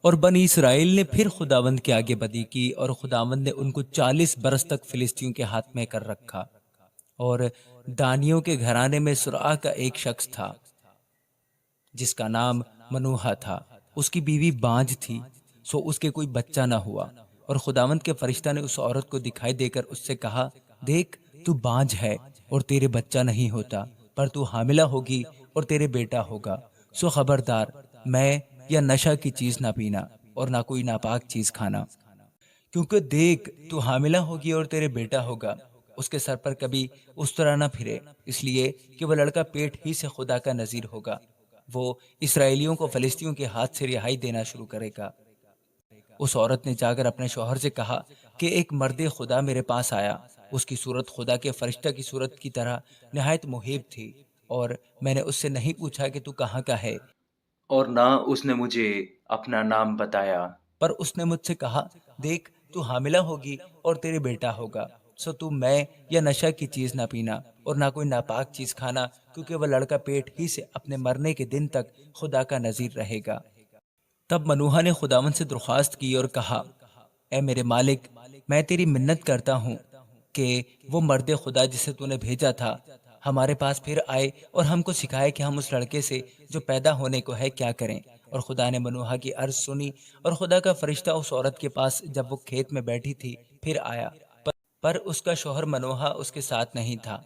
اور بنی اسرائیل نے پھر خداوند کے آگے بدی کی، اور خداوند نے ان کو 40 برس تک فلسطینیوں کے ہاتھ میں کر رکھا۔ اور دانیوں کے گھرانے میں سرعہ کا ایک شخص تھا جس کا نام منوہا تھا، اس کی بیوی بانجھ تھی، سو اس کے کوئی بچہ نہ ہوا۔ اور خداوند کے فرشتہ نے اس عورت کو دکھائی دے کر اس سے کہا، دیکھ تو بانجھ ہے اور تیرے بچہ نہیں ہوتا، پر تو حاملہ ہوگی اور تیرے بیٹا ہوگا، سو خبردار میں یا نشہ کی چیز نہ پینا اور نہ کوئی ناپاک چیز کھانا، کیونکہ دیکھ تو حاملہ ہوگی اور تیرے بیٹا ہوگا، اس کے سر پر کبھی اس طرح نہ پھرے، اس لیے کہ وہ لڑکا پیٹ ہی سے خدا کا نذیر ہوگا، وہ اسرائیلیوں کو فلسطینیوں کے ہاتھ سے رہائی دینا شروع کرے گا۔ اس عورت نے جا کر اپنے شوہر سے کہا کہ ایک مرد خدا میرے پاس آیا، اس کی صورت خدا کے فرشتہ کی صورت کی طرح نہایت محیب تھی، اور میں نے اس سے نہیں پوچھا کہ تو کہاں کا ہے، اور نہ اس نے مجھے اپنا نام بتایا، پر اس نے مجھ سے کہا، دیکھ تو حاملہ ہوگی اور تیرے بیٹا ہوگا، سو تو میں یا نشہ کی چیز نہ پینا اور نہ کوئی ناپاک چیز کھانا، کیونکہ وہ لڑکا پیٹ ہی سے اپنے مرنے کے دن تک خدا کا نذیر رہے گا۔ تب منوہا نے خداوند سے درخواست کی اور کہا، اے میرے مالک، میں تیری منت کرتا ہوں کہ وہ مرد خدا جسے تو نے بھیجا تھا ہمارے پاس پھر آئے اور ہم کو سکھائے کہ ہم اس لڑکے سے جو پیدا ہونے کو ہے کیا کریں۔ اور خدا نے منوہا کی عرض سنی، اور خدا کا فرشتہ اس عورت کے پاس جب وہ کھیت میں بیٹھی تھی پھر آیا، پر اس کا شوہر منوہا اس کے ساتھ نہیں تھا،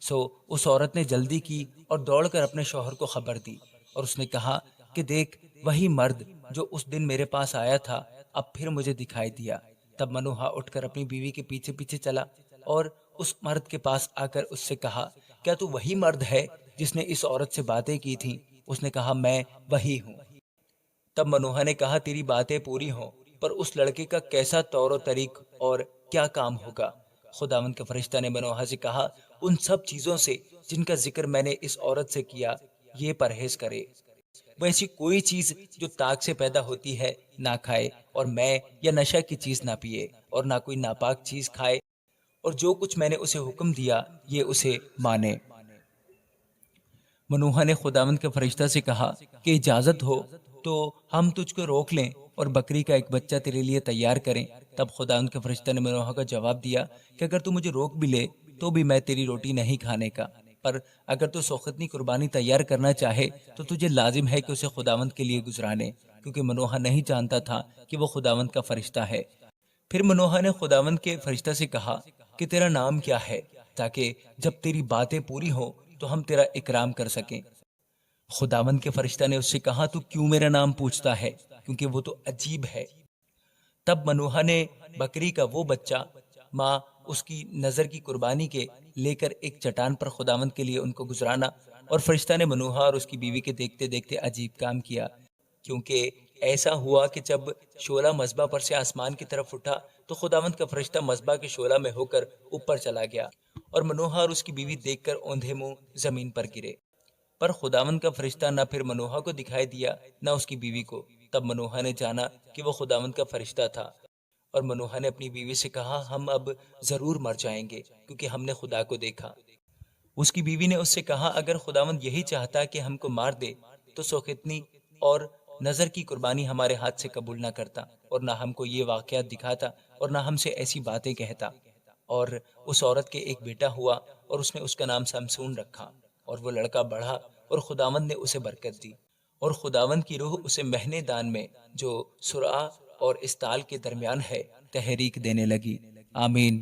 سو اس عورت نے جلدی کی اور دوڑ کر اپنے شوہر کو خبر دی، اور اس نے کہا کہ دیکھ وہی مرد جو اس دن میرے پاس آیا تھا اب پھر مجھے دکھائی دیا۔ تب منوہا اٹھ کر اپنی بیوی کے پیچھے پیچھے چلا اور اس مرد کے پاس آ کر اس سے کہا، کیا تو وہی مرد ہے جس نے اس عورت سے باتیں کی تھیں؟ اس نے کہا، میں وہی ہوں۔ تب منوہا نے کہا، تیری باتیں پوری ہوں، پر اس لڑکے کا کیسا طور و طریق اور کیا کام ہوگا؟ خداوند کے فرشتہ نے منوہا سے کہا، ان سب چیزوں سے جن کا ذکر میں نے اس عورت سے کیا یہ پرہیز کرے، وہ ایسی کوئی چیز جو تاگ سے پیدا ہوتی ہے نہ کھائے، اور میں یا نشہ کی چیز نہ پیے اور نہ کوئی ناپاک چیز کھائے، اور جو کچھ میں نے اسے حکم دیا یہ اسے مانے۔ منوہا نے خداوند کے فرشتہ سے کہا کہ اجازت ہو تو ہم تجھ کو روک لیں اور بکری کا ایک بچہ تیرے لیے تیار کریں۔ تب خداوند کے فرشتہ نے منوہا کا جواب دیا کہ اگر تو مجھے روک بھی لے تو بھی میں تیری روٹی نہیں کھانے کا، پر اگر تو سوختنی قربانی تیار کرنا چاہے تو تجھے لازم ہے کہ اسے خداوند کے لیے گزرانے، کیونکہ منوہا نہیں جانتا تھا کہ وہ خداوند کا فرشتہ ہے۔ پھر منوہا نے خداوند کے فرشتہ سے کہا کہ تیرا نام کیا ہے، تاکہ جب تیری باتیں پوری ہوں تو ہم تیرا اکرام کر سکیں۔ خداوند کے فرشتہ نے اس سے کہا، تو کیوں میرا نام پوچھتا ہے، کیونکہ وہ تو عجیب ہے۔ تب منوہا نے بکری کا وہ بچہ ماں اس کی نظر کی قربانی کے لے کر ایک چٹان پر خداوند کے لیے ان کو گزرانا، اور فرشتہ نے منوہا اور اس کی بیوی کے دیکھتے دیکھتے عجیب کام کیا، کیونکہ ایسا ہوا کہ جب شعلہ مذبح پر سے آسمان کی طرف اٹھا تو خداوند کا فرشتہ مذبح کے شعلہ میں ہو کر اوپر چلا گیا، اور منوہا اور اس کی بیوی دیکھ کر اوندھے منہ زمین پر گرے۔ پر خداوند کا فرشتہ نہ پھر منوہا کو دکھائی دیا نہ اس کی بیوی کو۔ تب منوہا نے جانا کہ وہ خداوند کا فرشتہ تھا، اور منوہا نے اپنی بیوی سے کہا، ہم اب ضرور مر جائیں گے کیونکہ ہم نے خدا کو دیکھا۔ اس کی بیوی نے اس سے کہا، اگر خداوند یہی چاہتا کہ ہم کو مار دے تو سوختنی اور نظر کی قربانی ہمارے ہاتھ سے قبول نہ کرتا، اور نہ ہم کو یہ واقعات دکھاتا، اور نہ ہم سے ایسی باتیں کہتا۔ اور اس عورت کے ایک بیٹا ہوا، اور اس نے اس کا نام سمسون رکھا، اور وہ لڑکا بڑھا اور خداوند نے اسے برکت دی، اور خداوند کی روح اسے مہنے دان میں جو سرعہ اور استال کے درمیان ہے تحریک دینے لگی۔ آمین۔